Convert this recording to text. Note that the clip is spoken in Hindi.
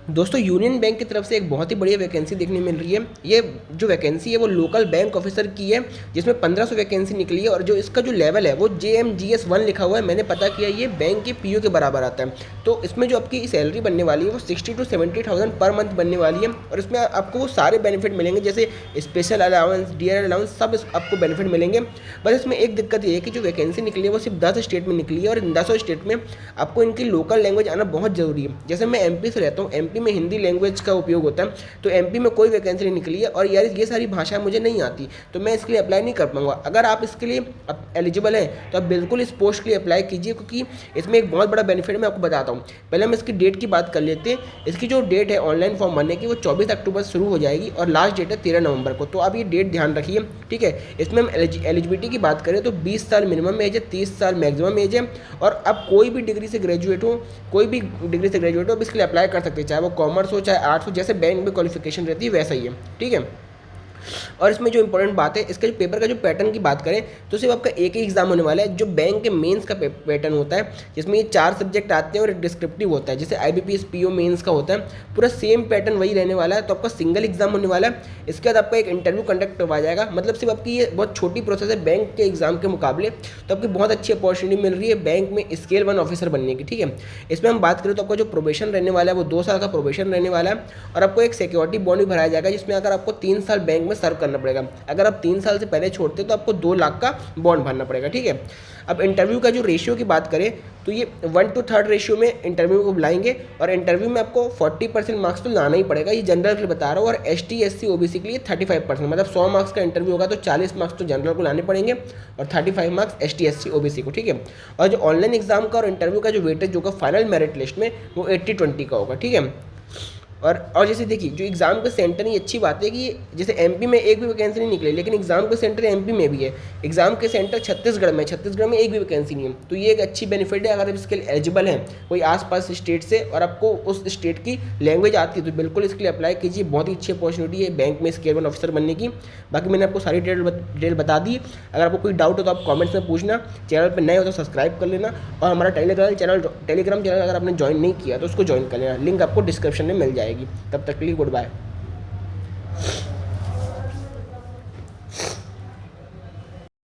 दोस्तों यूनियन बैंक की तरफ से एक बहुत ही बढ़िया वैकेंसी देखने मिल रही है। ये जो वैकेंसी है वो लोकल बैंक ऑफिसर की है, जिसमें 1500 वैकेंसी निकली है और जो इसका जो लेवल है वो JMGS 1 लिखा हुआ है। मैंने पता किया ये बैंक के PO के बराबर आता है। तो इसमें जो आपकी सैलरी बनने वाली है वो 60 to 70,000 पर मंथ बनने वाली है और इसमें आपको वो सारे बेनिफिट मिलेंगे, जैसे स्पेशल अलाउंस, DR अलाउंस, सब आपको बेनिफिट मिलेंगे। बस इसमें एक दिक्कत ये है कि जो वैकेंसी निकली है वो सिर्फ 10 स्टेट में निकली है और इन 10 स्टेट में आपको इनकी लोकल लैंग्वेज आना बहुत ज़रूरी है। जैसे मैं MP से रहता हूँ, MP में हिंदी लैंग्वेज का उपयोग होता है, तो MP में कोई वैकेंसी नहीं निकली है और यार ये सारी भाषा मुझे नहीं आती, तो मैं इसके लिए अप्लाई नहीं कर पाऊंगा। अगर आप इसके लिए एलिजिबल हैं तो आप बिल्कुल इस पोस्ट के लिए अप्लाई कीजिए, क्योंकि इसमें एक बहुत बड़ा बेनिफिट मैं आपको बताता हूँ। पहले हम इसकी डेट की बात कर लेते हैं। इसकी जो डेट है ऑनलाइन फॉर्म भरने की वो 24 अक्टूबर से शुरू हो जाएगी और लास्ट डेट है 13 नवंबर को। तो आप ये डेट ध्यान रखिए, ठीक है। इसमें हम एलिजिबिलिटी की बात करें तो 20 साल मिनिमम एज है, 30 साल मैक्सिमम एज है और अब कोई भी डिग्री से ग्रेजुएट हो, अब इसके लिए अप्लाई कर सकते हैं, चाहे वो कॉमर्स हो चाहे आर्ट्स हो, जैसे बैंक में क्वालिफिकेशन रहती है वैसा ही है, ठीक है। और इसमें जो इंपॉर्टेंट बात है, इसका जो पेपर का जो पैटर्न की बात करें तो सिर्फ आपका एक ही एग्जाम होने वाला है, जो बैंक के मेंस का पैटर्न होता है, जिसमें ये 4 सब्जेक्ट आते हैं और एक डिस्क्रिप्टिव होता है, जैसे IBPS PO मेंस का होता है। पूरा सेम पैटर्न वही रहने वाला है। तो आपका सिंगल एग्जाम होने वाला है, इसके बाद आपका एक इंटरव्यू कंडक्ट करवाया जाएगा। मतलब सिर्फ आपकी ये बहुत छोटी प्रोसेस है बैंक के एग्जाम के मुकाबले, तो आपकी बहुत अच्छी अपॉर्चुनिटी मिल रही है बैंक में स्केल 1 ऑफिसर बनने की, ठीक है। इसमें हम बात करें तो आपका जो प्रोबेशन रहने वाला है वो 2 साल का प्रोबेशन रहने वाला है और आपको एक सिक्योरिटी बॉन्ड भी भराया जाएगा, जिसमें अगर आपको 3 साल बैंक में सर्व करना पड़ेगा। अगर आप 3 साल से पहले छोड़ते तो आपको 2 लाख का बॉन्ड भरना पड़ेगा, ठीक है। अब इंटरव्यू का जो रेशियो की बात करें तो ये 1:3 रेशियो में इंटरव्यू को बुलाएंगे और इंटरव्यू में आपको 40% मार्क्स तो लाना ही पड़ेगा, ये जनरल के लिए बता रहा हूँ। और ST SC OBC के लिए 35%, मतलब 100 मार्क्स का इंटरव्यू होगा तो 40 मार्क्स तो जनरल को लाने पड़ेंगे और 35 मार्क्स ST SC OBC को, ठीक है। और जो ऑनलाइन एग्जाम का और इंटरव्यू का जो वेटेज होगा फाइनल मेरिट लिस्ट में वो 80-20 का होगा, ठीक है। और जैसे देखिए जो एग्ज़ाम का सेंटर, ये अच्छी बात है कि जैसे MP में एक भी वैकेंसी नहीं निकली, लेकिन एग्ज़ाम का सेंटर MP में भी है। एग्ज़ाम के सेंटर छत्तीसगढ़ में एक भी वैकेंसी नहीं है। तो ये एक अच्छी बेनिफिट है अगर आप इसके लिए एलिजिबल हैं कोई आसपास स्टेट से और आपको उस स्टेट की लैंग्वेज आती है तो बिल्कुल इसके लिए अप्लाई कीजिए। बहुत ही अच्छी अपॉर्चुनिटी है बैंक में स्केल 1 ऑफिसर बनने की। बाकी मैंने आपको सारी डिटेल बता दी। अगर आपको कोई डाउट हो तो आप कॉमेंट्स में पूछना। चैनल पर नए हो तो सब्सक्राइब कर लेना और हमारा टेलीग्राम चैनल अगर आपने ज्वाइन नहीं किया तो उसको ज्वाइन कर लेना, लिंक आपको डिस्क्रिप्शन में मिल जाएगी। तब तक के लिए गुड बाय।